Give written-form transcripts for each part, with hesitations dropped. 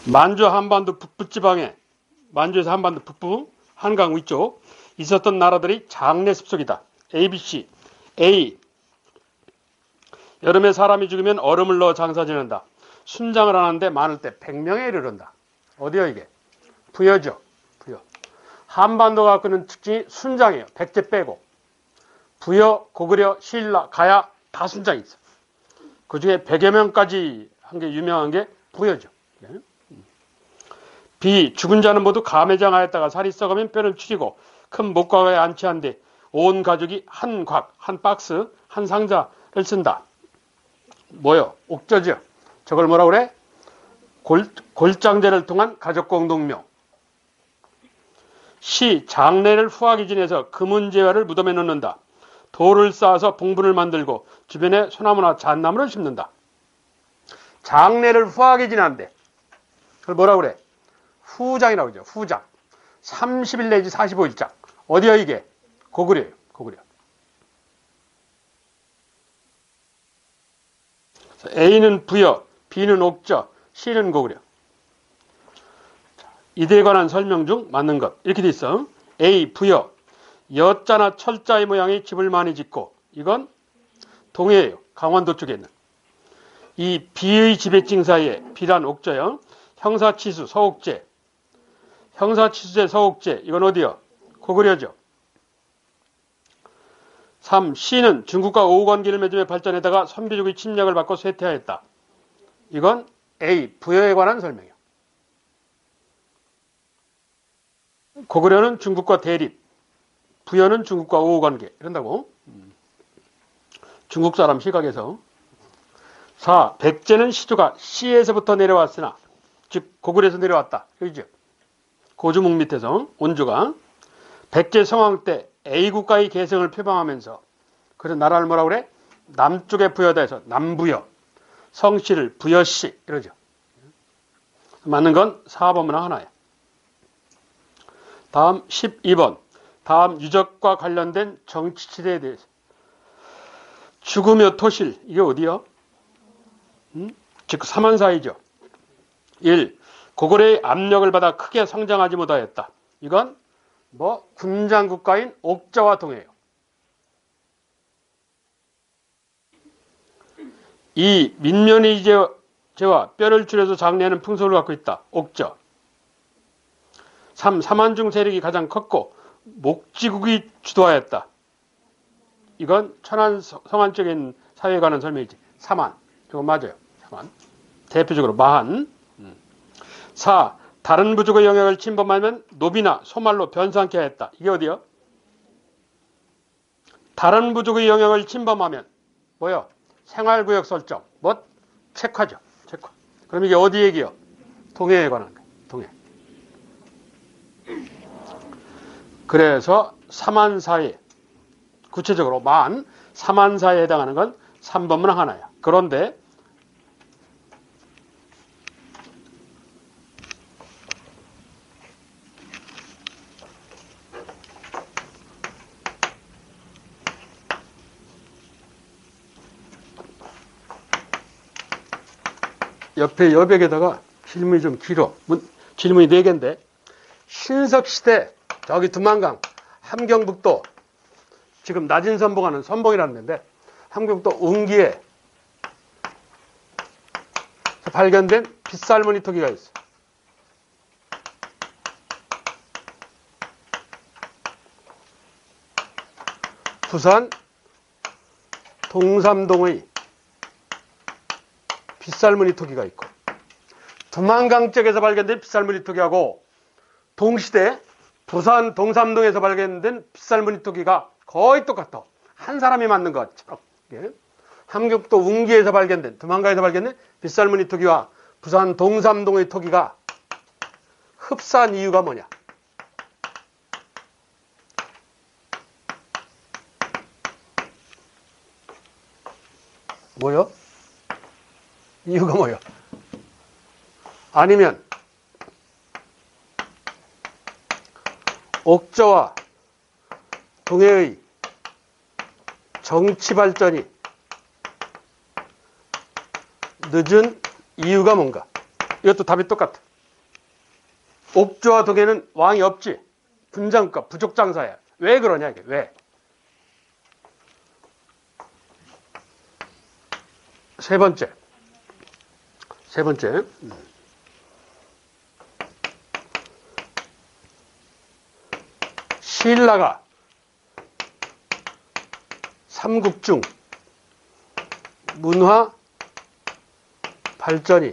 만주 한반도 북부지방에 만주에서 한반도 북부 한강 위쪽 있었던 나라들이 장례 습속이다. ABC. A. 여름에 사람이 죽으면 얼음을 넣어 장사 지낸다. 순장을 하는데 많을 때 100명에 이르른다. 어디요 이게? 부여죠. 부여. 한반도가 갖고 있는 특징이 순장이에요. 백제 빼고. 부여, 고구려, 신라, 가야 다 순장이 있어. 그 중에 100여 명까지 한 게 유명한 게 부여죠. B. 죽은 자는 모두 감회장하였다가 살이 썩으면 뼈를 추리고 큰 목각에 안치한 뒤 온 가족이 한 곽, 한 박스, 한 상자를 쓴다. 뭐요? 옥저죠. 저걸 뭐라 그래? 골장제를 통한 가족 공동묘. C. 장례를 후하게 지내서 금은재화를 무덤에 넣는다. 돌을 쌓아서 봉분을 만들고 주변에 소나무나 잣나무를 심는다. 장례를 후하게 지낸대. 그걸 뭐라 그래? 후장이라고 그러죠. 후장. 30일 내지 45일장. 어디야 이게? 고구려예요. 고구려. A는 부여, B는 옥저, C는 고구려. 이들에 관한 설명 중 맞는 것. 이렇게 돼 있어. A. 부여. 여자나 철자의 모양의 집을 많이 짓고 이건 동해예요. 강원도 쪽에 있는. 이 B의 지배층 사이에 B란 옥저요. 형사치수, 서옥제. 형사치수제, 서옥제. 이건 어디요? 고구려죠. 3. C는 중국과 오후관계를 맺으며 발전에다가 선비족의 침략을 받고 쇠퇴하였다. 이건 A. 부여에 관한 설명이요. 고구려는 중국과 대립. 부여는 중국과 오후관계. 이런다고. 중국 사람 시각에서. 4. 백제는 시조가 시에서부터 내려왔으나 즉 고구려에서 내려왔다. 여기죠. 고주목 밑에서 온주가 백제 성왕 때 A국가의 개성을 표방하면서 그래서 나라를 뭐라고 그래? 남쪽에 부여다 해서 남부여. 성씨를 부여씨 이러죠. 맞는 건 4번이나 하나야. 다음 12번. 다음 유적과 관련된 정치지대에 대해서. 죽으며 토실. 이게 어디요? 즉 사만사이죠. 1. 고구려의 압력을 받아 크게 성장하지 못하였다. 이건 뭐 군장 국가인 옥저와 동해요. 2. 민면의 제와 뼈를 줄여서 장례하는 풍속을 갖고 있다. 옥저. 3. 사만중 세력이 가장 컸고 목지국이 주도하였다. 이건 천안 성안 쪽에 있는 사회에 관한 설명이지. 사만. 이거 맞아요. 사만. 대표적으로 마한. 4. 다른 부족의 영역을 침범하면 노비나 소말로 변상케 했다. 이게 어디요? 다른 부족의 영역을 침범하면 뭐요? 생활구역 설정. 뭐? 책화죠. 책화. 그럼 이게 어디 얘기요? 동해에 관한 거예요. 동해. 그래서 사만사에 구체적으로 만 사만사에 해당하는 건 3번문 하나야. 그런데 옆에 여백에다가 질문이 좀 길어. 질문이 4개인데 신석시대 저기 두만강 함경북도 지금 낮은 선봉하는 선봉이라는 데인데 함경북도 웅기에 발견된 빗살무늬 토기가 있어. 부산 동삼동의 빗살무늬 토기가 있고 두만강 쪽에서 발견된 빗살무늬 토기하고 동시대 부산 동삼동에서 발견된 빗살무늬 토기가 거의 똑같아. 한 사람이 만든 것처럼. 함경북도 웅기에서 발견된 두만강에서 발견된 빗살무늬 토기와 부산 동삼동의 토기가 흡사한 이유가 뭐냐? 뭐요? 이유가 뭐요? 아니면 옥저와 동해의 정치 발전이 늦은 이유가 뭔가? 이것도 답이 똑같아. 옥조와 동해는 왕이 없지. 분장과 부족 장사야. 왜 그러냐 이게 왜? 세 번째. 신라가 삼국 중 문화 발전이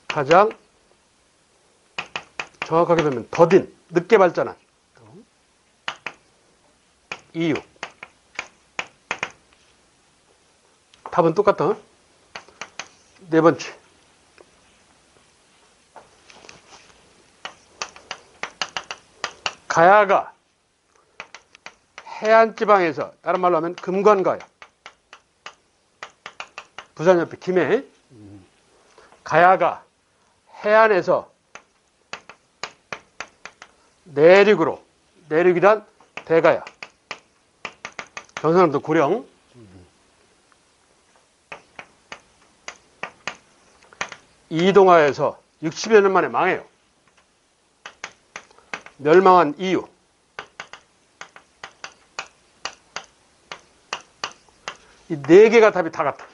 가장 정확하게 보면 더딘, 늦게 발전한 이유. 답은 똑같아. 네 번째. 가야가 해안지방에서, 다른 말로 하면 금관가야. 부산 옆에 김해. 가야가 해안에서 내륙으로, 내륙이란 대가야. 경상남도 고령. 이동하여서 60여 년 만에 망해요. 멸망한 이유. 이 네 개가 답이 다 같아.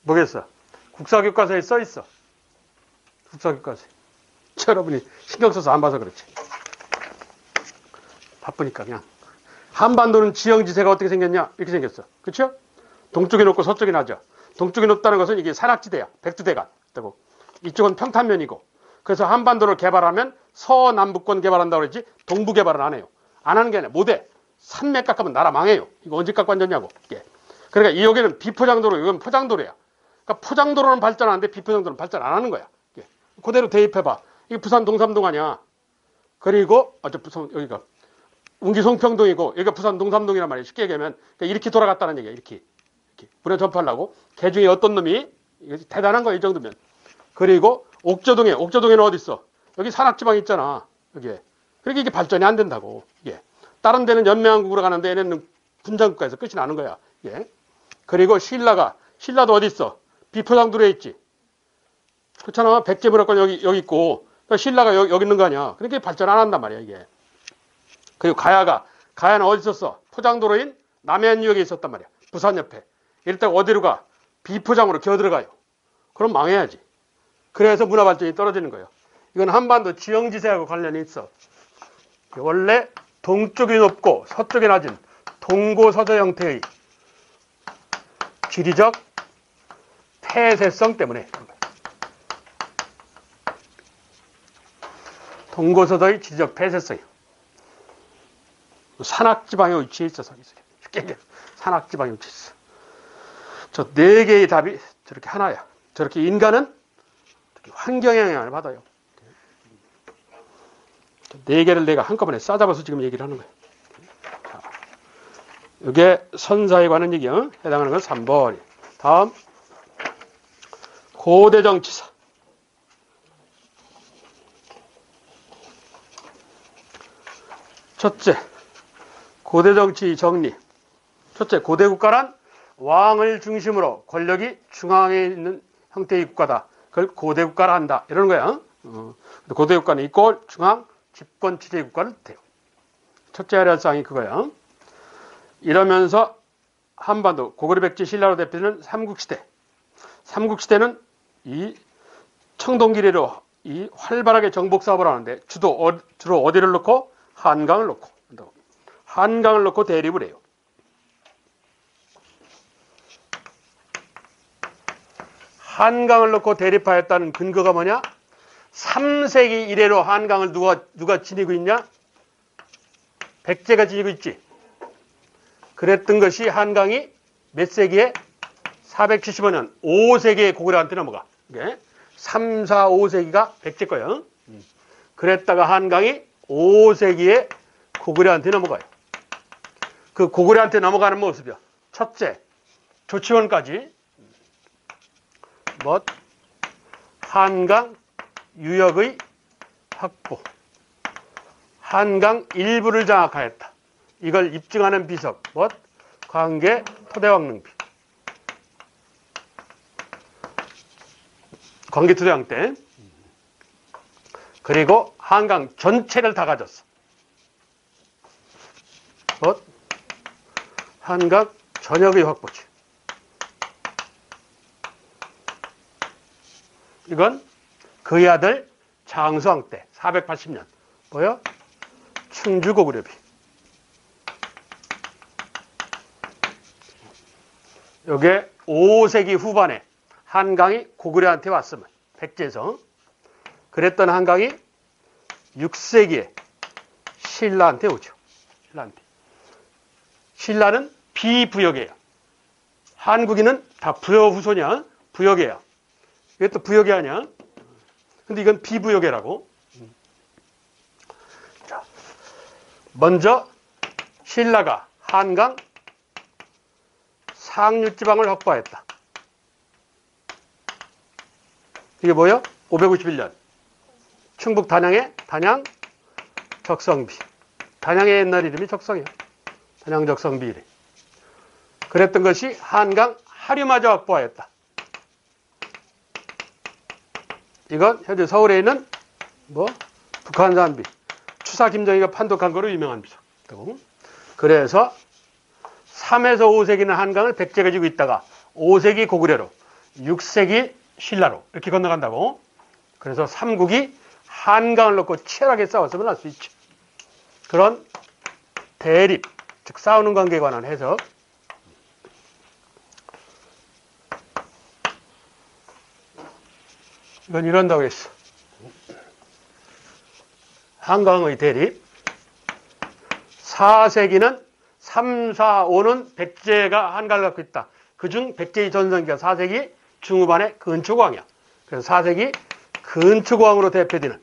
뭐겠어? 국사교과서에 써 있어. 국사교과서에. 여러분이 신경 써서 안 봐서 그렇지. 바쁘니까 그냥. 한반도는 지형지세가 어떻게 생겼냐? 이렇게 생겼어. 그렇죠? 동쪽이 높고 서쪽이 낮아. 동쪽이 높다는 것은 이게 산악지대야. 백두대간. 이쪽은 평탄면이고. 그래서 한반도를 개발하면 서남북권 개발한다고 그랬지 동부 개발은 안 해요. 안 하는 게 아니라 못해. 산맥 깎으면 나라 망해요. 이거 언제 깎고 앉았냐고. 예. 그러니까 이 여기는 비포장도로, 이건 포장도로야. 그러니까 포장도로는 발전하는데 비포장도로는 발전 안 하는 거야. 예. 그대로 대입해봐. 이게 부산 동삼동 아니야. 그리고 부산 여기가 운기 송평동이고 여기가 부산 동삼동이란 말이야. 쉽게 얘기하면 그러니까 이렇게 돌아갔다는 얘기야. 이렇게 문화 전파하려고. 개 중에 어떤 놈이 대단한 거야 이 정도면. 그리고 옥저동에는 어디 있어? 여기 산악지방 있잖아. 여기에. 그러니까 이게 발전이 안 된다고. 예. 다른 데는 연맹왕국으로 가는데 얘네는 분장국가에서 끝이 나는 거야. 예. 그리고 신라도 어디 있어? 비포장도로에 있지. 그렇잖아. 백제문화권 여기 있고 신라가 여기 있는 거 아니야. 그러니까 발전 안 한단 말이야 이게. 그리고 가야는 어디 있었어? 포장도로인 남해안유역에 있었단 말이야. 부산 옆에. 이랬다가 어디로 가? 비포장으로 기어들어가요. 그럼 망해야지. 그래서 문화 발전이 떨어지는 거예요. 이건 한반도 지형지세하고 관련이 있어. 원래 동쪽이 높고 서쪽이 낮은 동고서저 형태의 지리적 폐쇄성 때문에. 동고서저의 지리적 폐쇄성이요. 산악지방에 위치해 있어서. 산악지방에 위치해 있어. 저 네 개의 답이 저렇게 하나야. 저렇게 인간은 환경의 영향을 받아요. 네 개를 내가 한꺼번에 싸잡아서 지금 얘기를 하는 거예요. 자, 이게 선사에 관한 얘기요. 해당하는 건 3번. 다음 고대정치사. 첫째, 고대정치 정리. 첫째, 고대국가란 왕을 중심으로 권력이 중앙에 있는 형태의 국가다. 그걸 고대국가라 한다. 이러는 거야. 고대국가는 이꼴 중앙 집권 지대 국가는 돼요. 첫째 하려사항이 그거야. 이러면서 한반도 고구려 백제 신라로 대표되는 삼국시대. 삼국시대는 이 청동기래로 이 활발하게 정복 사업을 하는데 주로 어디를 놓고 한강을 놓고 한다고. 한강을 놓고 대립을 해요. 한강을 놓고 대립하였다는 근거가 뭐냐? 3세기 이래로 한강을 누가 지니고 있냐? 백제가 지니고 있지. 그랬던 것이 한강이 몇 세기에? 475년 5세기에 고구려한테 넘어가. 이게 3, 4, 5세기가 백제 거예요. 그랬다가 한강이 5세기에 고구려한테 넘어가요. 그 고구려한테 넘어가는 모습이요. 첫째, 조치원까지 한강 유역의 확보. 한강 일부를 장악하였다. 이걸 입증하는 비석. 광계 토대왕릉비. 광개토대왕 때. 그리고 한강 전체를 다 가졌어. 한강 전역의 확보지. 이건 그의 아들 장수왕 때 480년. 뭐요? 충주 고구려비. 요게 5세기 후반에 한강이 고구려한테 왔으면 백제에서. 그랬던 한강이 6세기에 신라한테 오죠. 신라한테. 신라는 비부역이에요. 한국인은 다 부여 후손이야. 부역이에요. 이게 또 부역이 아니야. 근데 이건 비부역이라고. 자, 먼저 신라가 한강 상류지방을 확보하였다. 이게 뭐예요? 551년. 충북 단양의 단양 적성비. 단양의 옛날 이름이 적성이야. 단양 적성비 이름. 그랬던 것이 한강 하류마저 확보하였다. 이건 현재 서울에 있는 북한산비. 추사 김정희가 판독한 거로 유명한 비죠. 그래서 3에서 5세기는 한강을 백제가 지고 있다가 5세기 고구려로 6세기 신라로 이렇게 건너간다고. 그래서 삼국이 한강을 놓고 치열하게 싸웠으면 알 수 있죠. 그런 대립, 즉 싸우는 관계에 관한 해석. 이건 이런다고 했어. 한강의 대립. 4세기는 3, 4, 5는 백제가 한강을 갖고 있다. 그중 백제의 전성기가 4세기 중후반의 근초고왕이야. 그래서 4세기 근초고왕으로 대표되는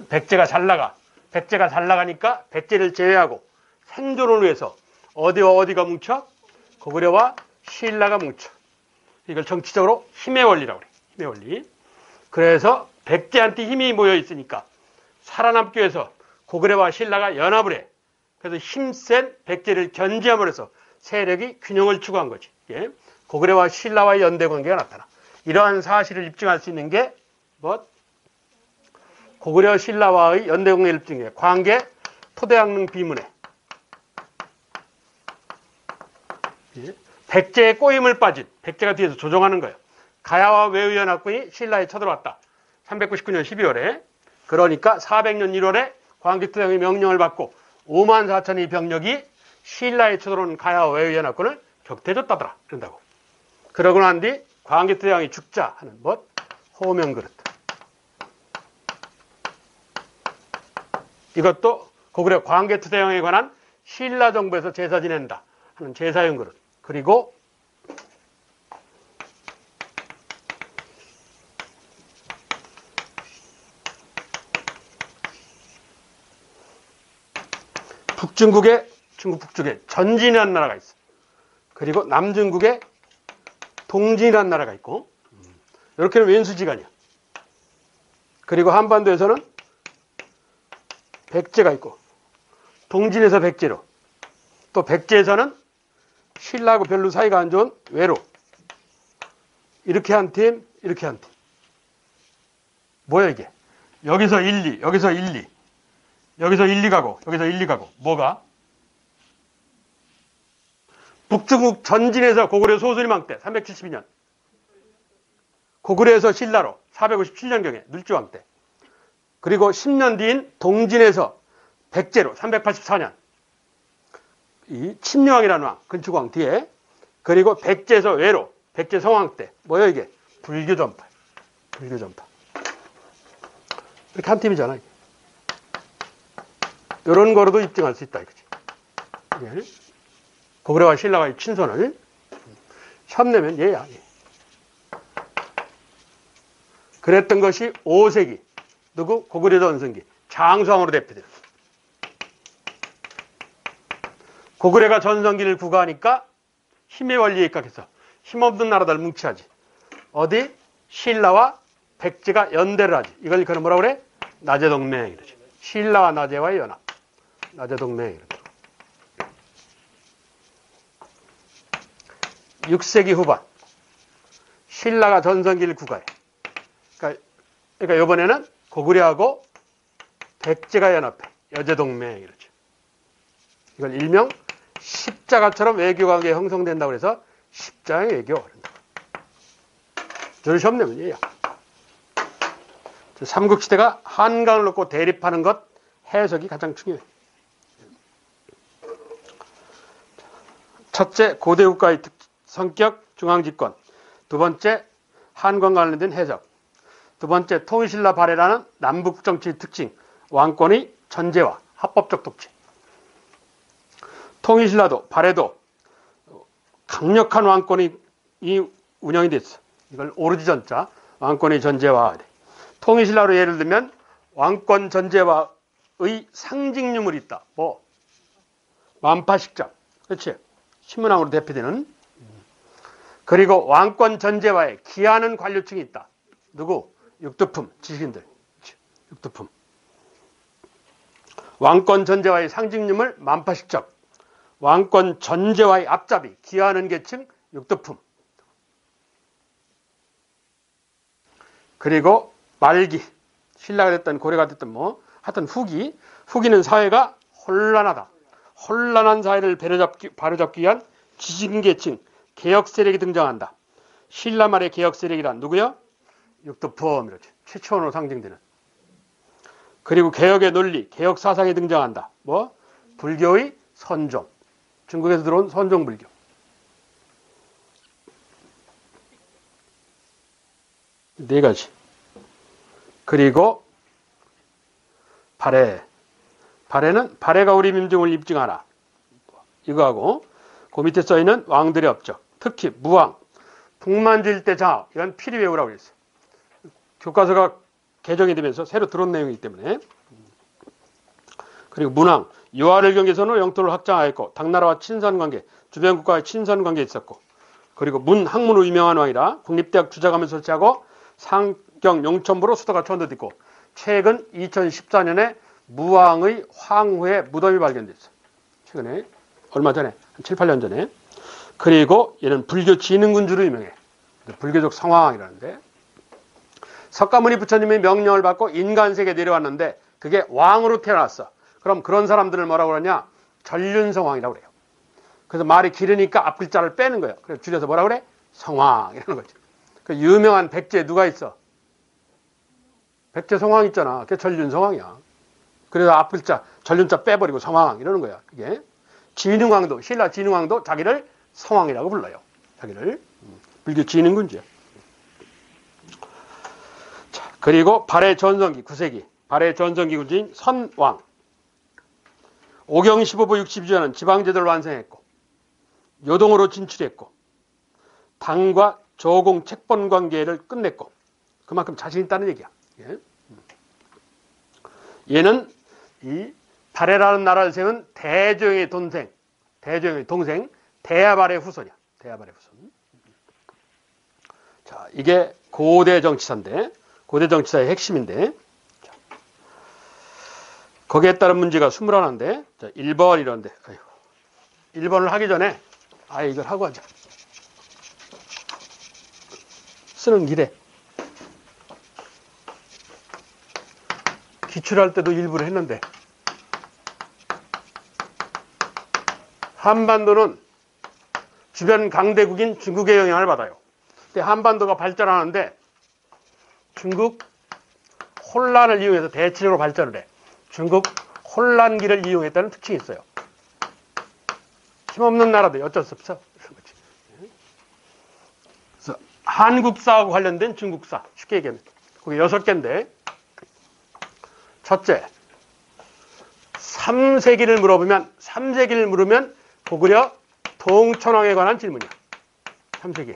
백제가 잘 나가. 백제가 잘 나가니까 백제를 제외하고 생존을 위해서 어디와 어디가 뭉쳐? 고구려와 신라가 뭉쳐. 이걸 정치적으로 힘의 원리라고 그래. 힘의 원리. 그래서 백제한테 힘이 모여 있으니까 살아남기 위해서 고구려와 신라가 연합을 해. 그래서 힘센 백제를 견제함으로 해서 세력이 균형을 추구한 거지. 예? 고구려와 신라와의 연대 관계가 나타나. 이러한 사실을 입증할 수 있는 게 고구려 신라와의 연대 관계를 입증해. 광계 토대왕릉 비문에. 예? 백제의 꼬임을 빠진, 백제가 뒤에서 조종하는 거예요. 가야와 외의연합군이 신라에 쳐들어왔다. 399년 12월에. 그러니까 400년 1월에 광개토대왕의 명령을 받고 5만 4천의 병력이 신라에 쳐들어온 가야와 외의연합군을 격퇴해줬다더라. 그런다고. 그러고 난 뒤 광개토대왕이 죽자 하는 호명그릇. 이것도 고구려 광개토대왕에 관한 신라 정부에서 제사 지낸다 하는 제사용 그릇. 그리고 북중국에, 중국 북쪽에 전진이라는 나라가 있어. 그리고 남중국에 동진이라는 나라가 있고, 이렇게는 왼수지간이야. 그리고 한반도에서는 백제가 있고, 동진에서 백제로, 또 백제에서는 신라하고 별로 사이가 안 좋은 외로. 이렇게 한 팀, 이렇게 한 팀. 뭐야 이게? 여기서 1, 2, 여기서 1, 2. 여기서 1, 2 가고, 여기서 1, 2 가고. 뭐가? 북중국 전진에서 고구려 소수리망 때 372년. 고구려에서 신라로 457년경에 눌주왕 때. 그리고 10년 뒤인 동진에서 백제로 384년. 이 침류왕이라는 왕, 근축왕 뒤에. 그리고 백제에서 외로, 백제 성왕 때. 뭐야 이게? 불교전파. 불교전파. 이렇게 한 팀이잖아. 이런 거로도 입증할 수 있다 이거지. 예. 고구려와 신라가 친손을 혐내면 얘야. 얘. 그랬던 것이 5세기 누구? 고구려 전성기 장수왕으로 대표돼요. 고구려가 전성기를 구가하니까 힘의 원리에 입각해서 힘없는 나라들 뭉치하지. 어디? 신라와 백제가 연대를 하지. 이걸 그는 뭐라고 그래? 나제동맹 이러지. 신라와 나제와의 연합. 나제동맹 이러지. 6세기 후반 신라가 전성기를 구가해. 그러니까 이번에는 고구려하고 백제가 연합해. 여제동맹 이러죠. 이걸 일명 십자가처럼 외교관계가 형성된다고 해서 십자의 외교. 저는 시험 내면 이에요. 삼국시대가 한강을 놓고 대립하는 것 해석이 가장 중요해요. 첫째, 고대국가의 성격, 중앙집권. 두 번째, 한강과 관련된 해석. 두 번째, 통일신라 발해라는 남북정치의 특징, 왕권의 전제와 합법적 독재. 통일신라도 발해도 강력한 왕권이 운영이 됐어. 이걸 오르지 전자, 왕권의 전제와. 통일신라로 예를 들면 왕권 전제와의 상징유물이 있다. 뭐 만파식장, 그렇지? 신문왕으로 대표되는. 그리고 왕권 전제와에 기하는 관료층이 있다. 누구? 육두품, 지식인들. 육두품. 왕권 전제와의 상징유물 만파식적. 왕권 전제와의 앞잡이, 기하는 계층, 육두품. 그리고 말기, 신라가 됐든 고려가 됐든 하여튼 후기는 사회가 혼란하다. 혼란한 사회를 바로잡기 위한 지식인 계층, 개혁 세력이 등장한다. 신라 말의 개혁 세력이란 누구요? 육두품, 이렇게 최초원으로 상징되는. 그리고 개혁의 논리, 개혁 사상이 등장한다. 불교의 선종. 중국에서 들어온 선종불교. 네 가지. 그리고 발해가 우리 민족을 입증하라. 이거하고 그 밑에 써있는 왕들의 업적. 특히 무왕, 북만주일 때 장악. 이건 필히 외우라고 그랬어요. 교과서가 개정이 되면서 새로 들어온 내용이기 때문에. 그리고 문왕, 유화를 경계선으로 영토를 확장하였고 당나라와 친선관계, 주변 국가와 친선관계에 있었고, 그리고 학문으로 유명한 왕이라 국립대학 주자감을 설치하고 상경 용천부로 수도가 천도됐고, 최근 2014년에 무왕의 황후의 무덤이 발견됐어요. 최근에 얼마 전에 한 7, 8년 전에. 그리고 얘는 불교 진흥군주로 유명해. 불교적 성황이라는데, 석가모니 부처님의 명령을 받고 인간세계에 내려왔는데 그게 왕으로 태어났어. 그럼 그런 사람들을 뭐라고 그러냐? 전륜성왕이라고 그래요. 그래서 말이 길으니까 앞글자를 빼는 거예요. 그래서 줄여서 뭐라고 그래? 성왕이라는 거죠. 그 유명한 백제 누가 있어? 백제 성왕 있잖아. 그게 전륜성왕이야. 그래서 앞글자 전륜자 빼버리고 성왕 이러는 거야. 이게 진흥왕도, 신라 진흥왕도 자기를 성왕이라고 불러요. 자기를. 불교 진흥군주야. 자, 그리고 발해 전성기 9세기 발해 전성기 군주인 선왕. 오경 15부 62년은 지방제도를 완성했고 요동으로 진출했고 당과 조공 책본 관계를 끝냈고 그만큼 자신 있다는 얘기야. 얘는 이 발해라는 나라를 세운 대조영의 동생 대야발의 후손이야. 대야발의 후손. 자, 이게 고대 정치사인데, 고대 정치사의 핵심인데, 자, 거기에 따른 문제가 21인데, 자, 1번 이런데, 1번을 하기 전에, 이걸 하고 하자. 쓰는 길에. 기출할 때도 일부러 했는데, 한반도는 주변 강대국인 중국의 영향을 받아요. 근데 한반도가 발전하는데 중국 혼란을 이용해서 대치적으로 발전을 해. 중국 혼란기를 이용했다는 특징이 있어요. 힘없는 나라들 어쩔 수 없어. 그래서 한국사하고 관련된 중국사, 쉽게 얘기하면 거기 6개인데, 첫째, 3세기를 물으면 고구려 동천왕에 관한 질문이야. 3세기.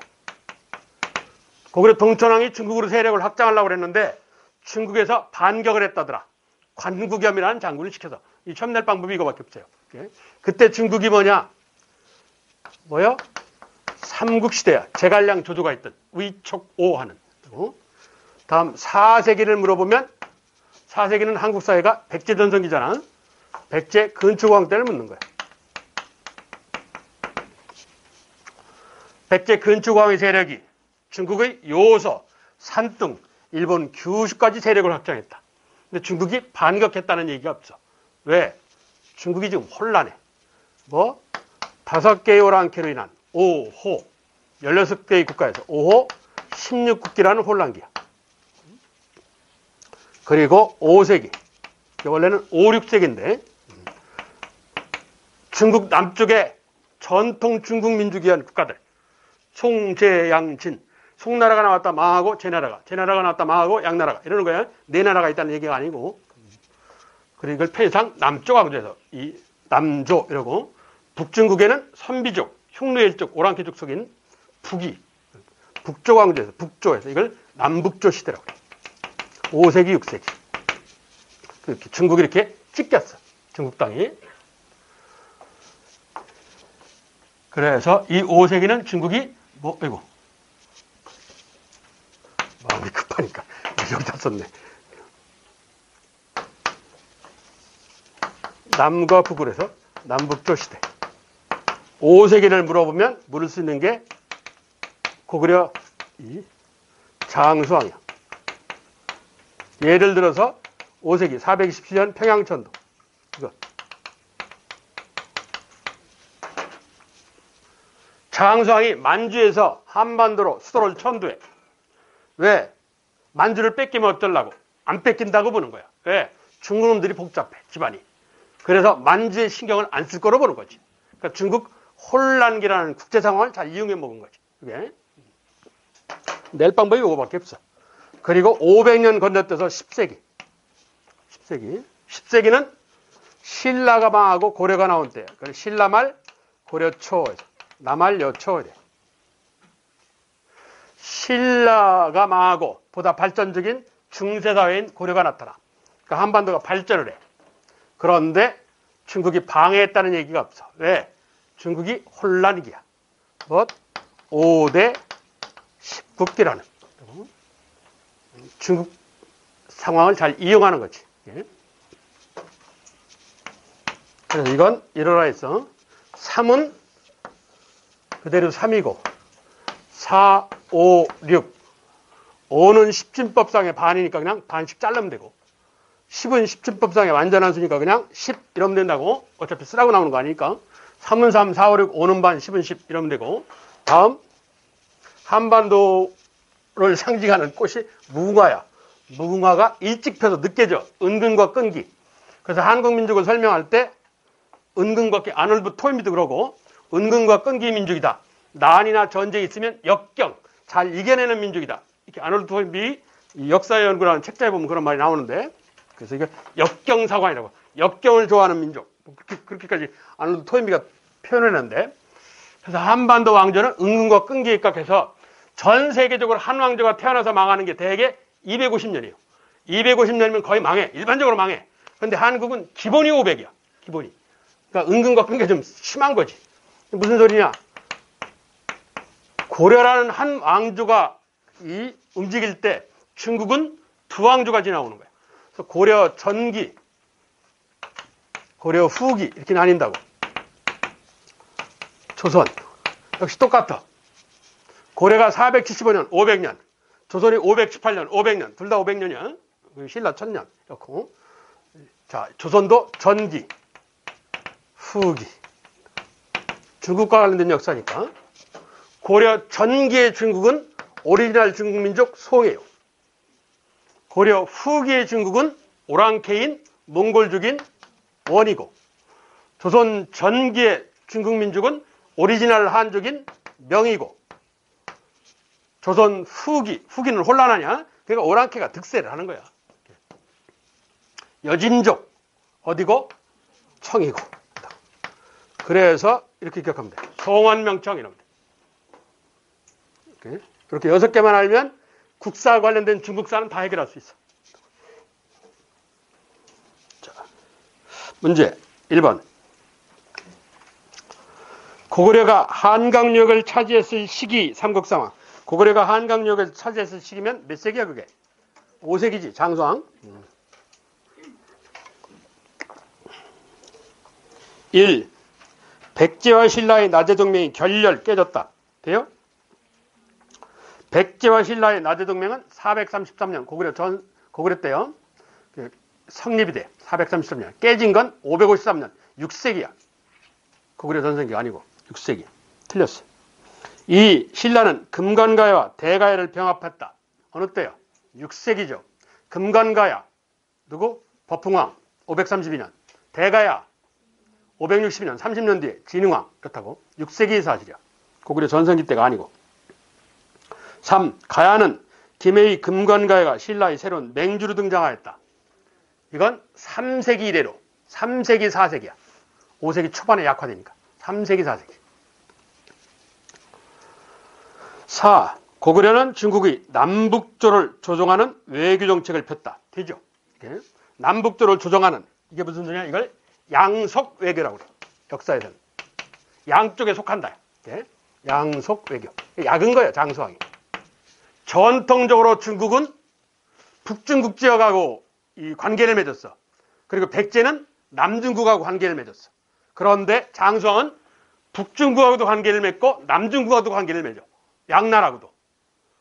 고구려 동천왕이 중국으로 세력을 확장하려고 했는데 중국에서 반격을 했다더라. 관구겸이라는 장군을 시켜서. 이 처음 낼 방법이 이거밖에 없어요. 그때 중국이 뭐요? 삼국시대야. 제갈량 조조가 있던 위촉오 하는. 다음 4세기를 물어보면 4세기는 한국 사회가 백제 전성기잖아. 백제 근초고왕 때를 묻는 거야. 백제 근초고왕의 세력이 중국의 요서, 산둥, 일본 규슈까지 세력을 확장했다. 근데 중국이 반격했다는 얘기가 없어. 왜? 중국이 지금 혼란해. 5개의 오랑캐로 인한 5호, 16개의 국가에서 5호, 16국기라는 혼란기야. 그리고 5세기, 원래는 5, 6세기인데 중국 남쪽에 전통 중국 민족이한 국가들, 송제양진, 송나라가 나왔다 망하고 제나라가 나왔다 망하고 양나라가 이러는 거야. 네 나라가 있다는 얘기가 아니고. 그리고 이걸 편의상 남쪽 왕조에서 이 남조 이러고, 북중국에는 선비족, 흉노일족, 오랑캐족 속인 북이, 북쪽 왕조에서 북조에서 이걸 남북조 시대라고 그래. 5세기, 6세기. 그렇게 중국이 이렇게 찢겼어. 중국 땅이. 그래서 이 5세기는 중국이 아이고. 마음이 급하니까 여기다 썼네. 남과 북으로 해서 남북조 시대. 5세기를 물어보면 물을 수 있는 게 고구려 이 장수왕이야. 예를 들어서 5세기 427년 평양천도. 이거. 장수왕이 만주에서 한반도로 수도를 천도해. 왜? 만주를 뺏기면 어쩌려고? 안 뺏긴다고 보는 거야. 왜? 중국놈들이 복잡해, 집안이. 그래서 만주의 신경을 안 쓸 거로 보는 거지. 그러니까 중국 혼란기라는 국제 상황을 잘 이용해 먹은 거지. 그게. 낼 방법이 이거밖에 없어. 그리고 500년 건너뛰어서 10세기. 10세기는 신라가 망하고 고려가 나온 때야. 그래서 신라 말 고려 초, 남할 여초. 신라가 망하고 보다 발전적인 중세사회인 고려가 나타나. 그러니까 한반도가 발전을 해. 그런데 중국이 방해했다는 얘기가 없어. 왜? 중국이 혼란기야. 5대 10국기라는 중국 상황을 잘 이용하는 거지. 그래서 이건 이러라 했어. 3은 그대로 3이고 4, 5, 6. 5는 십진법상의 반이니까 그냥 반씩 자르면 되고, 10은 십진법상의 완전한 수니까 그냥 10 이러면 된다고. 어차피 쓰라고 나오는 거 아니니까. 3은 3, 4, 5, 6, 5는 반, 10은 10 이러면 되고. 다음 한반도를 상징하는 꽃이 무궁화야. 무궁화가 일찍 펴서 늦게 져. 은근과 끈기. 그래서 한국 민족을 설명할 때 은근과 끈기, 아놀드 토인비도 그러고 은근과 끈기 민족이다. 난이나 전쟁이 있으면 역경, 잘 이겨내는 민족이다. 이렇게 아놀드 토인비 역사 연구라는 책자에 보면 그런 말이 나오는데, 그래서 이게 역경사관이라고. 역경을 좋아하는 민족. 그렇게까지 아놀드 토인비가 표현했는데, 그래서 한반도 왕조는 은근과 끈기에 입각해서 전 세계적으로 한 왕조가 태어나서 망하는 게 대개 250년이에요. 250년이면 거의 망해. 일반적으로 망해. 그런데 한국은 기본이 500이야. 기본이. 그러니까 은근과 끈기가 좀 심한 거지. 무슨 소리냐? 고려라는 한 왕조가 움직일 때 중국은 두 왕조가 지나오는 거야. 그래서 고려 전기, 고려 후기 이렇게 나뉜다고. 조선 역시 똑같아. 고려가 475년, 500년. 조선이 518년, 500년. 둘 다 500년이야. 신라 1000년. 이렇고. 자, 조선도 전기, 후기. 중국과 관련된 역사니까. 고려 전기의 중국은 오리지널 중국 민족 송이에요. 고려 후기의 중국은 오랑캐인 몽골족인 원이고, 조선 전기의 중국 민족은 오리지널 한족인 명이고, 조선 후기는 혼란하냐? 그러니까 오랑캐가 득세를 하는 거야. 여진족 어디고? 청이고. 그래서 이렇게 기억하면 돼. 송원명청 이러면 돼. 그렇게 6개만 알면 국사 관련된 중국사는 다 해결할 수 있어. 자, 문제 1번. 고구려가 한강역을 차지했을 시기 삼국상황. 고구려가 한강역을 차지했을 시기면 몇 세기야 그게? 5세기지. 장수왕. 1. 백제와 신라의 나제 동맹이 결렬 깨졌다. 돼요? 백제와 신라의 나제 동맹은 433년 고구려 때요. 성립이 돼. 433년. 깨진 건 553년. 6세기야. 고구려 전성기가 아니고 6세기. 틀렸어. 이 신라는 금관가야와 대가야를 병합했다. 어느 때요? 6세기죠. 금관가야 누구? 버풍왕 532년. 대가야 562년 30년 뒤에 진흥왕. 그렇다고. 6세기 사실이야. 고구려 전성기 때가 아니고. 3. 가야는 김해의 금관가야가 신라의 새로운 맹주로 등장하였다. 이건 3세기 이래로 3세기 4세기야. 5세기 초반에 약화되니까 3세기 4세기. 4. 고구려는 중국의 남북조를 조종하는 외교 정책을 폈다. 되죠? 이렇게. 남북조를 조종하는 이게 무슨 소리냐? 이걸 양속 외교라고 그래. 역사에서는 양쪽에 속한다. 이렇게. 양속 외교. 약은 거예요. 장수왕이. 전통적으로 중국은 북중국 지역하고 이 관계를 맺었어. 그리고 백제는 남중국하고 관계를 맺었어. 그런데 장수왕은 북중국하고도 관계를 맺고 남중국하고도 관계를 맺어. 양나라하고도.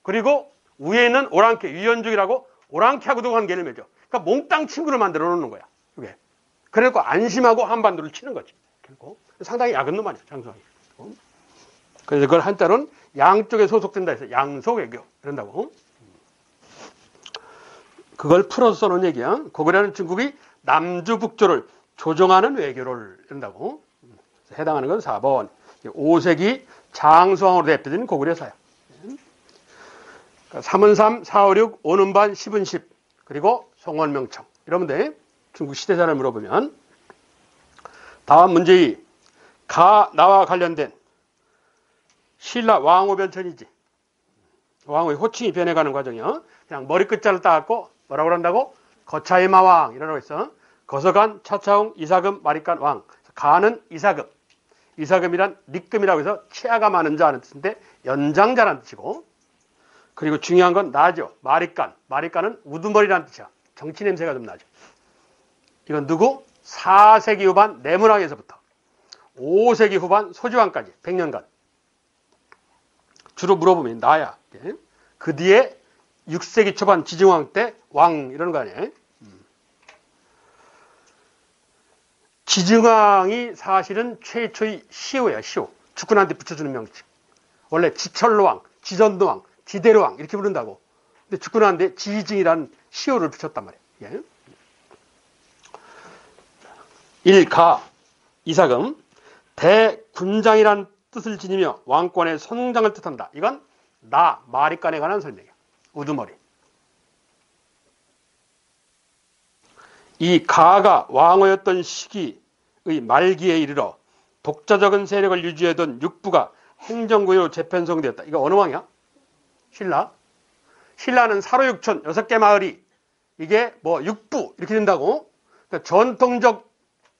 그리고 위에는 오랑캐, 유연족이라고 오랑캐하고도 관계를 맺어. 그러니까 몽땅 친구를 만들어 놓는 거야. 이게. 그러니까 안심하고 한반도를 치는 거지. 그리고 상당히 약은 놈 아니야, 장수왕이. 그래서 그걸 한자로는 양쪽에 소속된다 해서 양속외교 이런다고. 그걸 풀어서 써놓은 얘기야. 고구려는 중국이 남주북조를 조종하는 외교를 이런다고. 해당하는 건 4번. 5세기 장수왕으로 대표되는 고구려사야. 3은 3, 4은 6, 5는 반, 10은 10. 그리고 송원명청. 이러면 돼. 중국 시대사를 물어보면. 다음 문제이 나와 관련된 신라 왕후 변천이지. 왕후의 호칭이 변해가는 과정이요. 그냥 머리 끝자를 따갖고 뭐라고 그런다고? 거차이마왕 이러라고 했어. 거서간, 차차웅, 이사금, 마리간 왕. 가는 이사금. 이사금이란 닉금이라고 해서 치아가 많은 자라는 뜻인데 연장자라는 뜻이고. 그리고 중요한 건 나죠. 마리간. 마리간은 우두머리라는 뜻이야. 정치 냄새가 좀 나죠. 이건 누구? 4세기 후반 내문왕에서부터 5세기 후반 소지왕까지 100년간. 주로 물어보면 나야. 그 뒤에 6세기 초반 지증왕 때 왕 이러는 거 아니에요? 지증왕이 사실은 최초의 시호야. 시호. 주군한테 붙여주는 명칭. 원래 지철로왕, 지전도왕, 지대로왕 이렇게 부른다고. 근데 주군한테 지증이라는 시호를 붙였단 말이에요. 1가 이사금 대군장이란 뜻을 지니며 왕권의 선웅장을 뜻한다. 이건 마리간에 관한 설명이야. 우두머리. 이 가가 왕후였던 시기의 말기에 이르러 독자적인 세력을 유지하던 육부가 행정구역으로 재편성되었다. 이거 어느 왕이야? 신라. 신라는 사로육촌 6개 마을이 이게 육부 이렇게 된다고. 그러니까 전통적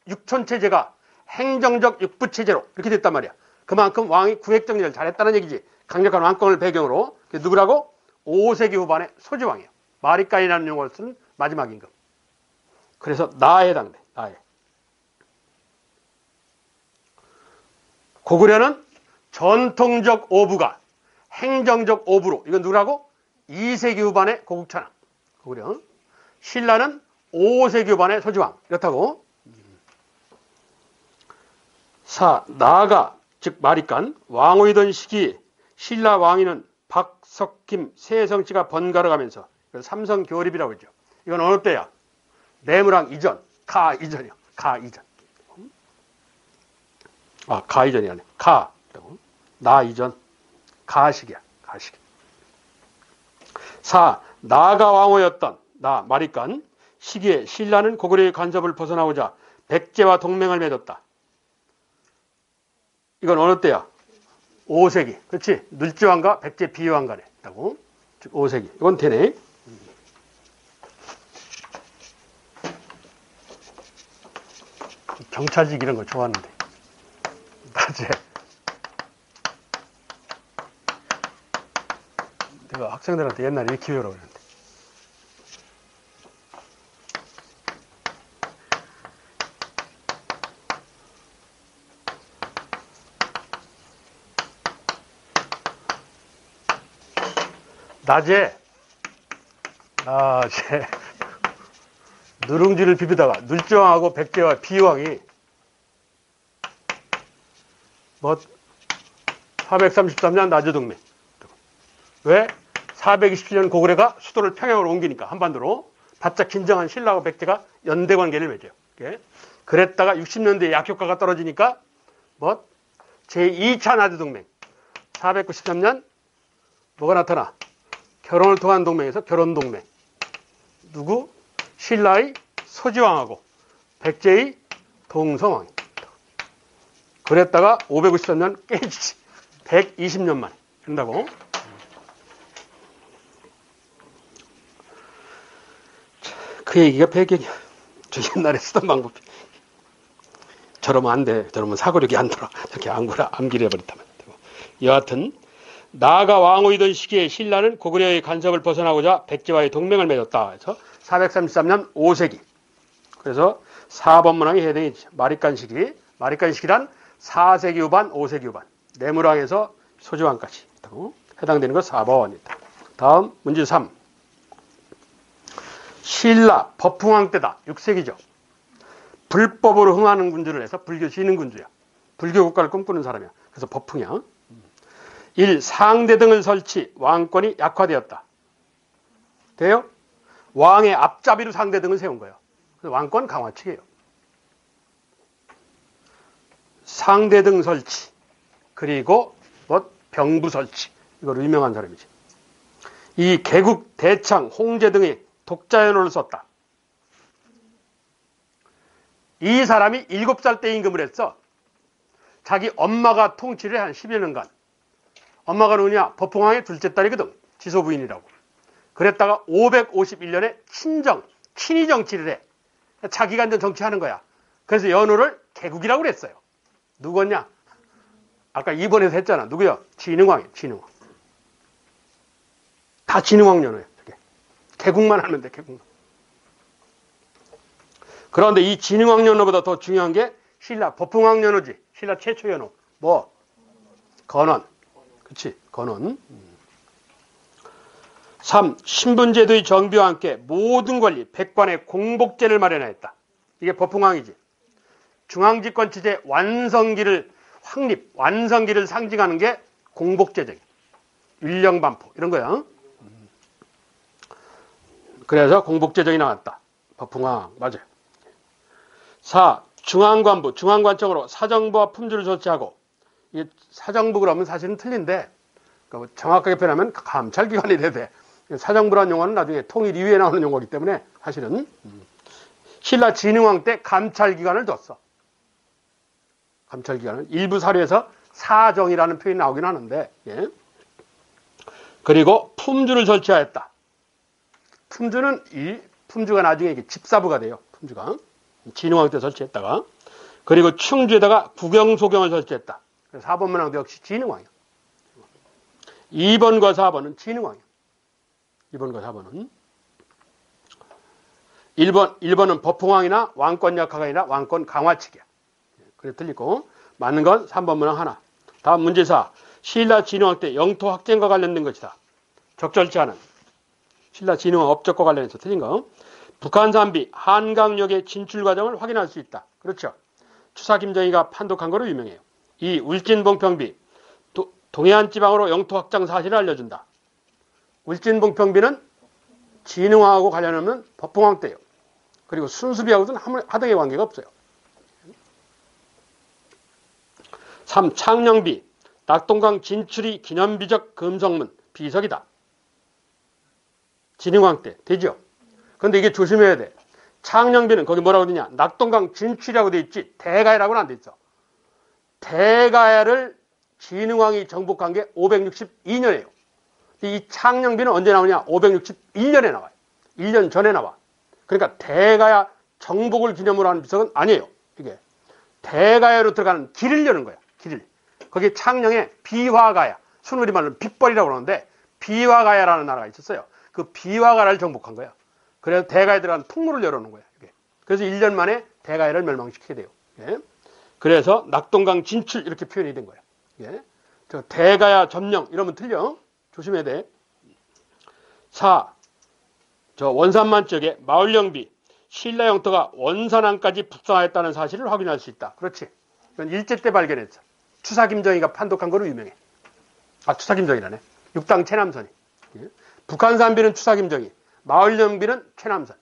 육촌체제가 행정적 육부체제로 이렇게 됐단 말이야. 그만큼 왕이 구획정리를 잘했다는 얘기지. 강력한 왕권을 배경으로. 누구라고? 5세기 후반의 소지왕이에요. 마리간이라는 용어를 쓴 마지막 임금. 그래서 나에 해당돼. 나에. 고구려는 전통적 오부가 행정적 오부로. 이건 누구라고? 2세기 후반의 고국천왕. 고구려. 신라는 5세기 후반의 소지왕. 이렇다고. 4. 나아가 즉 마리간 왕후이던 시기 신라 왕위는 박석김 세성씨가 번갈아 가면서 삼성교립이라고 하죠. 이건 어느 때야? 내무랑 이전, 가 이전이요. 가 이전. 가 이전이 아니야. 나 이전. 가시기야. 가시기. 4. 나가 왕후였던 마리간 시기에 신라는 고구려의 간섭을 벗어나오자 백제와 동맹을 맺었다. 이건 어느 때야? 5세기. 그렇지? 늘지왕과 백제 비유왕 간에 있다고. 즉 5세기. 이건 되네. 경찰직 이런 거 좋아하는데. 낮에. 내가 학생들한테 옛날에 이렇게 배우라고 그랬는데. 낮에 누룽지를 비비다가 눌정하고 백제와 비왕이 433년 나저동맹. 왜? 427년 고구려가 수도를 평양으로 옮기니까 한반도로 바짝 긴장한 신라와 백제가 연대 관계를 맺어요. 그랬다가 60년대에 약효과가 떨어지니까 제2차 나저동맹. 493년 뭐가 나타나? 결혼을 통한 동맹에서 결혼동맹. 누구? 신라의 서지왕하고 백제의 동성왕. 그랬다가 553년 깨지지. 120년 만에. 된다고. 그 얘기가 배경이야. 저 옛날에 쓰던 방법. 저러면 안 돼. 저러면 사고력이 안 돌아. 이렇게 암기를 해버렸다면. 여하튼 나아가 왕후이던 시기에 신라는 고구려의 간섭을 벗어나고자 백제와의 동맹을 맺었다. 그래서 433년 5세기. 그래서 4번 문항이 해당이 마립간 시기. 마립간 시기란 4세기 후반, 5세기 후반. 내무랑에서 소지왕까지 해당되는 거 4번이다. 다음 문제 3. 신라 법흥왕 때다. 6세기죠. 불법으로 흥하는 군주를 해서 불교 지는 군주야. 불교 국가를 꿈꾸는 사람이야. 그래서 법흥이야. 1. 상대 등을 설치. 왕권이 약화되었다. 돼요? 왕의 앞잡이로 상대 등을 세운 거예요. 그래서 왕권 강화측이에요. 상대 등 설치. 그리고 병부 설치. 이거 유명한 사람이지. 이 개국, 대창, 홍제 등의 독자연호를 썼다. 이 사람이 7살 때 임금을 했어. 자기 엄마가 통치를 한 10여 년간. 엄마가 누구냐? 법흥왕의 둘째 딸이거든. 지소부인이라고. 그랬다가 551년에 친위 정치를 해. 자기가 이제 정치하는 거야. 그래서 연호를 개국이라고 그랬어요. 누구냐? 아까 2번에서 했잖아. 누구요? 진흥왕이에요. 진흥왕. 다 진흥왕 연호예요. 개국만 하면 돼. 개국만. 그런데 이 진흥왕 연호보다 더 중요한 게 신라 법흥왕 연호지. 신라 최초 연호. 건원. 그치? 건원. 3. 신분제도의 정비와 함께 모든 권리, 백관의 공복제를 마련하였다. 이게 법흥왕이지. 중앙집권체제 완성기를 상징하는 게 공복제정. 율령반포. 이런 거야. 그래서 공복제정이 나왔다. 법흥왕. 맞아요. 4. 중앙관부, 중앙관청으로 사정부와 품주를 조치하고, 이게 사정부 그러면 사실은 틀린데, 정확하게 표현하면 감찰기관이 돼야 돼. 사정부라는 용어는 나중에 통일 이후에 나오는 용어이기 때문에 사실은 신라 진흥왕 때 감찰기관을 뒀어. 감찰기관을. 일부 사료에서 사정이라는 표현이 나오긴 하는데, 예. 그리고 품주를 설치하였다. 품주가 나중에 이게 집사부가 돼요. 품주가. 진흥왕 때 설치했다가. 그리고 충주에다가 국영소경을 설치했다. 4번 문항도 역시 진흥왕이야. 2번과 4번은 진흥왕이야. 2번과 4번은. 1번은 법흥왕이나 왕권 약화가 아니라 왕권 강화측이야. 그래 틀리고. 맞는 건 3번 문항 하나. 다음 문제 4. 신라 진흥왕 때 영토 확장과 관련된 것이다. 적절치 않은. 신라 진흥왕 업적과 관련해서 틀린 거. 북한 산비 한강역의 진출 과정을 확인할 수 있다. 그렇죠. 추사 김정희가 판독한 거로 유명해요. 2. 울진봉평비 동해안 지방으로 영토 확장 사실을 알려준다. 울진봉평비는 진흥왕하고 관련하면 법흥왕 때예요. 그리고 순수비하고는 하등의 관계가 없어요. 3. 창녕비 낙동강 진출이 기념비적 금성문 비석이다. 진흥왕 때 되죠. 그런데 이게 조심해야 돼. 창녕비는 거기 뭐라고 되냐? 낙동강 진출이라고 돼 있지 대가야라고는 안 돼 있어. 대가야를 진흥왕이 정복한 게 562년이에요. 이 창녕비는 언제 나오냐? 561년에 나와요. 1년 전에 나와. 그러니까 대가야 정복을 기념으로 하는 비석은 아니에요. 이게 대가야로 들어가는 길을 여는 거야. 길을. 거기 창녕에 비화가야, 순우리 말로는 빗벌이라고 그러는데 비화가야라는 나라가 있었어요. 그 비화가야를 정복한 거야. 그래서 대가에 들어가는 통로를 열어놓은 거야. 이게. 그래서 1년 만에 대가야를 멸망시키게 돼요. 예. 그래서 낙동강 진출 이렇게 표현이 된 거야. 예. 저 대가야 점령 이러면 틀려. 조심해야 돼. 4. 저 원산만 쪽에 마을령비, 신라 영토가 원산항까지 북상하였다는 사실을 확인할 수 있다. 그렇지. 이건 일제 때 발견했어. 추사김정희가 판독한 거로 유명해. 아, 추사김정희라네. 육당 최남선이. 예. 북한산비는 추사김정희, 마을령비는 최남선.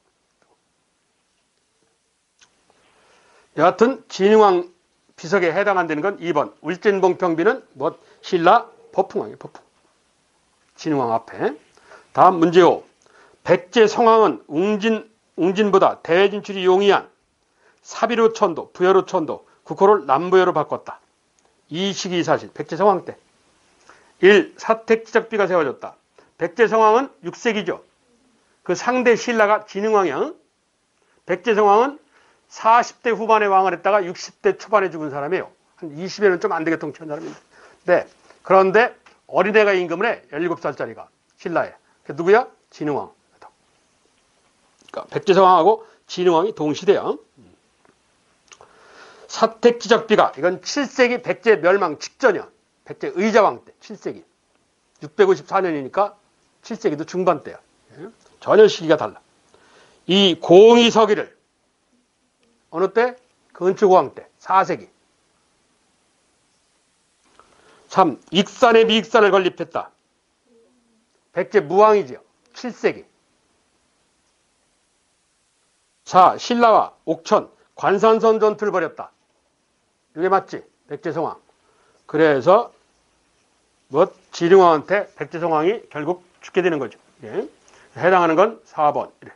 여하튼 진흥왕 비석에 해당한다는 건 2번. 울진봉평비는 뭐 신라 법풍왕이에요. 법풍. 진흥왕 앞에. 다음 문제 5. 백제 성왕은 웅진보다 대외 진출이 용이한 사비로 천도, 부여로 천도, 국호를 남부여로 바꿨다. 이 시기 사실. 백제 성왕 때. 1. 사택지적비가 세워졌다. 백제 성왕은 6세기죠. 그 상대 신라가 진흥왕이야. 백제 성왕은 40대 후반에 왕을 했다가 60대 초반에 죽은 사람이에요. 한 20에는 좀 안 되게 통치한 사람인데. 네. 그런데 어린애가 임금을 해. 17살짜리가. 신라에. 그 누구야? 진흥왕. 그러니까 백제 성왕하고 진흥왕이 동시대야. 사택지적비가 이건 7세기 백제 멸망 직전이야. 백제 의자왕 때 7세기. 654년이니까 7세기도 중반 때야. 전혀 시기가 달라. 이 공의서기를 어느 때? 건축왕 때 4세기. 3. 익산에 미익산을 건립했다. 백제 무왕이지요. 7세기. 4. 신라와 옥천, 관산선 전투를 벌였다. 이게 맞지? 백제성왕. 그래서 진흥왕한테 백제성왕이 결국 죽게 되는 거죠. 예. 해당하는 건 4번. 이래.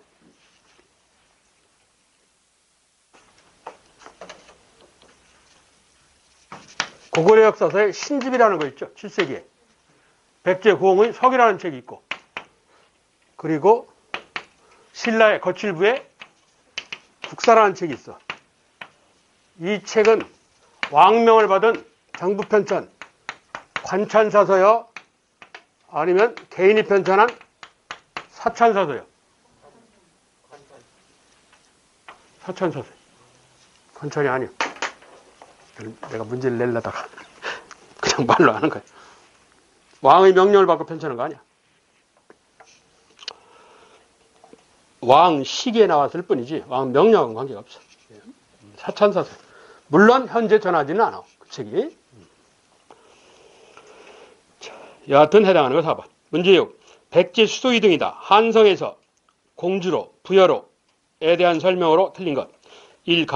고구려 역사서에 신집이라는 거 있죠. 7세기에. 백제고흥의 석이라는 책이 있고, 그리고 신라의 거칠부에 국사라는 책이 있어. 이 책은 왕명을 받은 정부 편찬, 관찬사서요, 아니면 개인이 편찬한 사찬사서요. 사찬사서. 관찬이 아니요. 내가 문제를 내려다가 그냥 말로 하는 거야. 왕의 명령을 받고 편찬한 거 아니야. 왕 시기에 나왔을 뿐이지 왕 명령하고는 관계가 없어. 사찬사서. 물론 현재 전하지는 않아. 그 책이. 자, 여하튼 해당하는 거 4번. 문제 6. 백제 수도 이동이다. 한성에서 공주로, 부여로에 대한 설명으로 틀린 것. 1.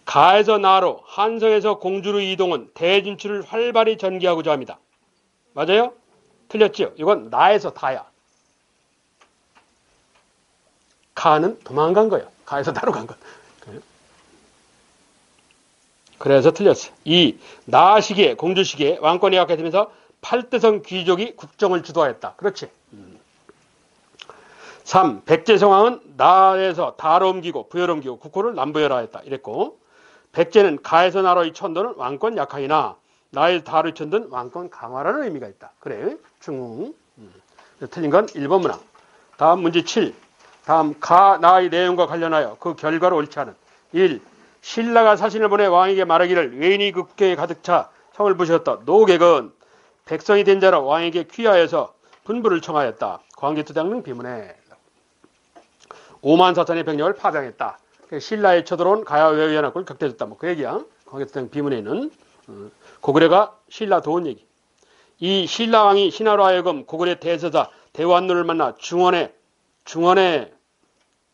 가에서 나로, 한성에서 공주로 이동은 대진출을 활발히 전개하고자 합니다. 맞아요? 틀렸죠? 이건 나에서 다야. 가는 도망간 거예요. 가에서 나로 간 것. 그래서 틀렸어요. 2. 나 시기에, 공주 시기에 왕권이 약해지면서 팔대성 귀족이 국정을 주도하였다. 그렇지. 3. 백제성왕은 나에서 다로 옮기고 부여로 옮기고 국호를 남부여라 했다. 이랬고, 백제는 가에서 나로의 천도는 왕권 약하이나 나에서 다로의 천도는 왕권 강화라는 의미가 있다. 그래. 중흥. 틀린 건 1번 문항. 다음 문제 7. 다음 나의 내용과 관련하여 그 결과로 옳지 않은 1. 신라가 사신을 보내 왕에게 말하기를 외인이 국경에 가득 차 성을 부셨다. 노객은 백성이 된 자로 왕에게 귀하여서 분부를 청하였다. 광개토대왕릉 비문에 5만 4천의 병력을 파병했다. 신라에 쳐들어온 가야 외의 연합군을 격퇴했다. 뭐 그 얘기야. 광개토대왕 비문에 있는 고구려가 신라 도운 얘기. 이 신라왕이 신하로 하여금 고구려 대서사 대환노를 만나 중원에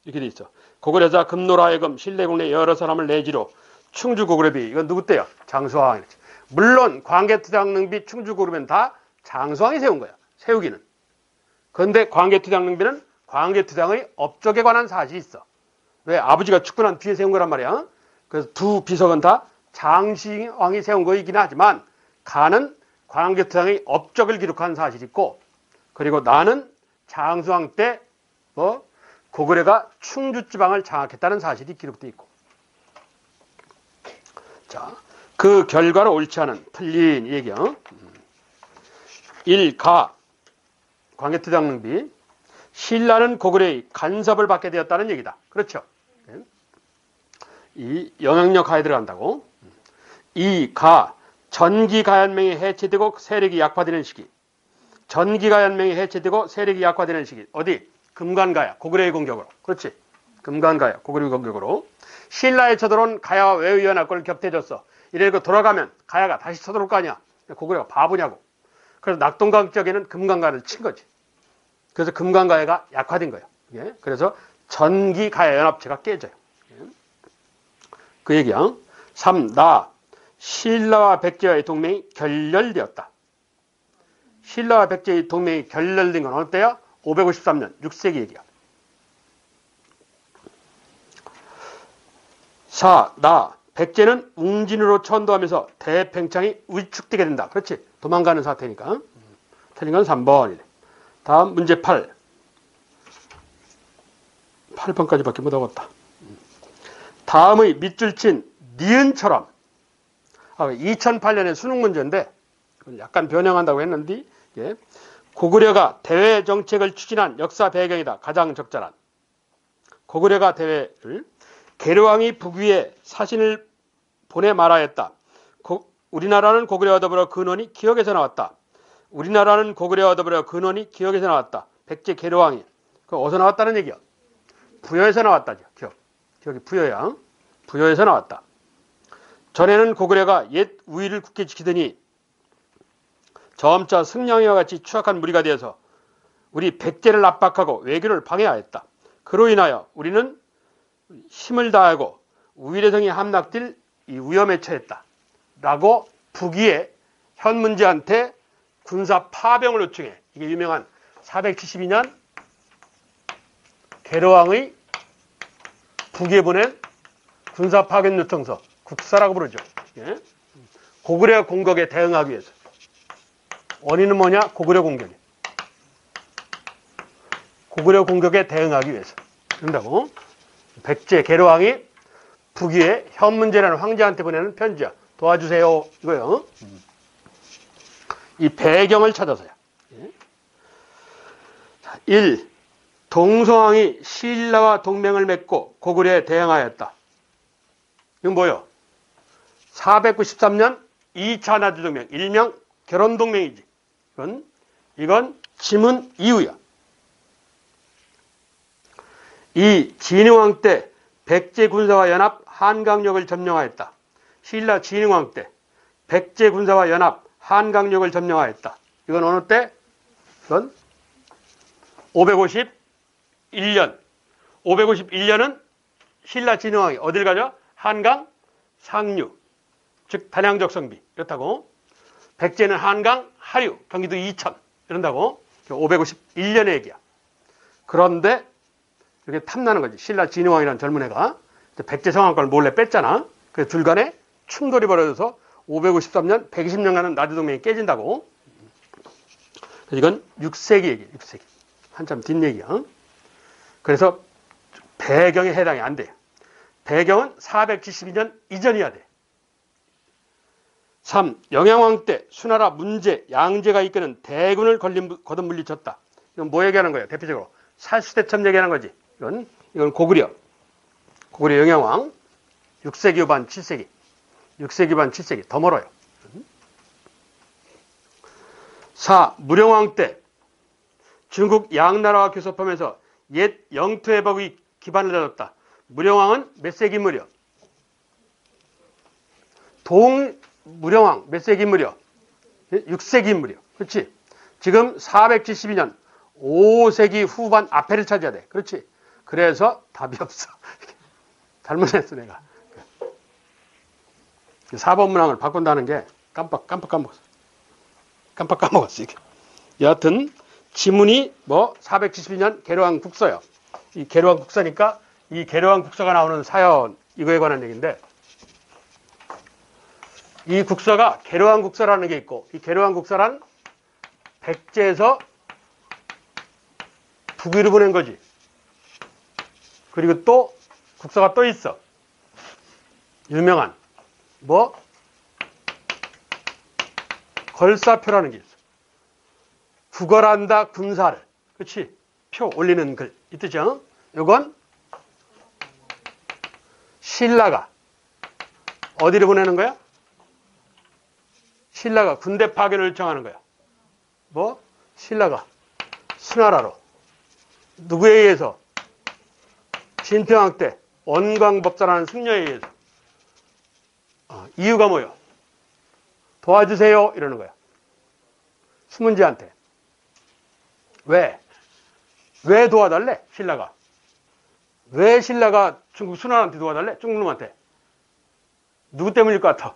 이렇게 돼 있어. 고구려자 금노로 하여금 신라국내 여러 사람을 내지로 충주고구려비. 이건 누구 때야? 장수왕. 물론 광개토대왕릉비 충주고구려비는 다 장수왕이 세운 거야. 세우기는. 그런데 광개토대왕릉비는 광개토대왕의 업적에 관한 사실이 있어. 왜? 아버지가 죽고 난 뒤에 세운 거란 말이야. 그래서 두 비석은 다 장시왕이 세운 거이긴 하지만 가는 광개토대왕의 업적을 기록한 사실이 있고, 그리고 나는 장수왕 때 고구려가 충주지방을 장악했다는 사실이 기록되어 있고. 자, 그 결과로 옳지 않은 틀린 얘기야. 1. 광개토대왕릉비. 신라는 고구려의 간섭을 받게 되었다는 얘기다. 그렇죠. 이 영향력 하에 들어간다고. 2. 전기가연맹이 해체되고 세력이 약화되는 시기. 전기가 연맹이 해체되고 세력이 약화되는 시기. 어디? 금관가야. 고구려의 공격으로. 그렇지. 금관가야. 고구려의 공격으로. 신라에 쳐들어온 가야와 외의연합군을 격퇴해줬어. 이래고 돌아가면 가야가 다시 쳐들어올 거 아니야. 고구려가 바보냐고. 그래서 낙동강 지역에는 금관가를 친 거지. 그래서 금관가야가 약화된 거예요. 예? 그래서 전기가야 연합체가 깨져요. 예? 그 얘기야. 3. 신라와 백제와의 동맹이 결렬되었다. 신라와 백제의 동맹이 결렬된 건 어느 때야? 553년 6세기 얘기야. 4. 백제는 웅진으로 천도하면서 대팽창이 위축되게 된다. 그렇지. 도망가는 사태니까. 틀린 건 3번이래. 다음 문제 8. 8번까지밖에 못 하겠다. 다음의 밑줄 친 니은처럼 2008년에 수능 문제인데 약간 변형한다고 했는데 예. 고구려가 대외 정책을 추진한 역사 배경이다. 가장 적절한. 고구려가 대외를 계류왕이 북위에 사신을 보내 말하였다. 우리나라는 고구려와 더불어 근원이 기억에서 나왔다. 우리나라는 고구려와 더불어 근원이 기억에서 나왔다. 백제 계류왕이. 그 어디서 나왔다는 얘기야? 부여에서 나왔다죠. 기억이 부여야. 부여에서 나왔다. 전에는 고구려가 옛 우위를 굳게 지키더니 점차 승냥이와 같이 추악한 무리가 되어서 우리 백제를 압박하고 외교를 방해하였다. 그로 인하여 우리는 힘을 다하고 우위례성이 함락될 이 위험에 처했다. 라고 북위의 현문제한테 군사 파병을 요청해. 이게 유명한 472년 계류왕의 북위에 보낸 군사 파견 요청서. 국사라고 부르죠. 예? 고구려 공격에 대응하기 위해서. 원인은 뭐냐? 고구려 공격이. 고구려 공격에 대응하기 위해서. 그런다고. 백제 계류왕이 북위에 현문제라는 황제한테 보내는 편지야. 도와주세요. 이거요. 이 배경을 찾아서야. 1. 동서왕이 신라와 동맹을 맺고 고구려에 대응하였다. 이건 뭐요? 493년 2차 나주동맹, 일명 결혼동맹이지. 이건 지문 이후야. 2. 진흥왕 때 백제 군사와 연합 한강역을 점령하였다. 신라 진흥왕 때 백제 군사와 연합 한강역을 점령하였다. 이건 어느 때? 이건 551년. 551년은 신라 진흥왕이 어딜 가죠? 한강 상류, 즉 단양적 성비. 이렇다고. 백제는 한강 하류, 경기도 이천. 이런다고. 551년의 얘기야. 그런데 이렇게 탐나는 거지. 신라 진흥왕이라는 젊은 애가 백제 성왕권을 몰래 뺐잖아. 그래서 둘 간에 충돌이 벌어져서 553년, 120년간은 나주동맹이 깨진다고. 이건 6세기 얘기야. 6세기. 한참 뒷얘기야. 그래서 배경에 해당이 안 돼요. 배경은 472년 이전이어야 돼. 3. 영양왕 때 수나라 문제, 양제가 이끄는 대군을 거듭 물리쳤다. 이건 뭐 얘기하는 거예요? 대표적으로 살수대첩 얘기하는 거지. 이건 고구려 영양왕 6세기 후반 7세기 6세기 반 7세기 더 멀어요. 4. 무령왕 때 중국 양나라와 교섭하면서 옛 영토 회복의 기반을 다졌다. 무령왕은 몇 세기 무려? 무령왕 몇 세기 무려? 6세기 무려. 그렇지? 지금 472년 5세기 후반 앞에를 찾아야 돼. 그렇지? 그래서 답이 없어. 잘못했어 내가. 4번 문항을 바꾼다는 게 깜빡 까먹었어. 이게. 여하튼 지문이 472년 계류왕 국서요. 이 계류왕 국서니까 이 계류왕 국서가 나오는 사연 이거에 관한 얘기인데 이 국서가 계류왕 국서라는 게 있고 이 계류왕 국서란 백제에서 북위로 보낸 거지. 그리고 또 국서가 또 있어. 유명한 걸사표라는 게 있어. 구걸한다 군사를. 그렇지? 표 올리는 글. 이 뜻이죠? 이건 신라가 어디를 보내는 거야? 신라가 군대 파견을 요청하는 거야. 신라가 수나라로 누구에 의해서? 진평왕 때 원광법사라는 승려에 의해서. 이유가 뭐요? 도와주세요 이러는 거야. 수문제한테. 왜? 왜 도와달래? 신라가. 왜 신라가 중국 수나라한테 도와달래? 중국놈한테. 누구 때문일 것 같아?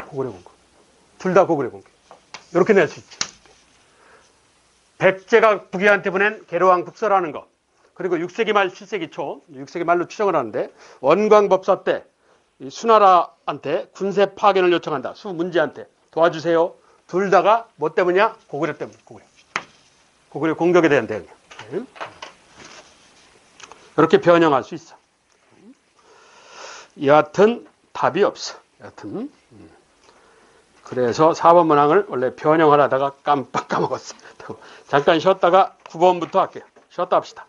고구려 공격. 둘 다 고구려 공격. 이렇게 낼 수 있지. 백제가 북이한테 보낸 계로왕 북서라는 거. 그리고 6세기 말 7세기 초, 6세기 말로 추정을 하는데 원광법사 때 수나라한테 군세 파견을 요청한다. 수문제한테 도와주세요. 둘 다가 뭐 때문이야? 고구려 때문에. 고구려 공격에 대한 대응이야. 이렇게 변형할 수 있어. 여하튼 답이 없어. 여하튼 그래서 4번 문항을 원래 변형을 하다가 깜빡 까먹었어. 잠깐 쉬었다가 9번부터 할게요. 쉬었다 합시다.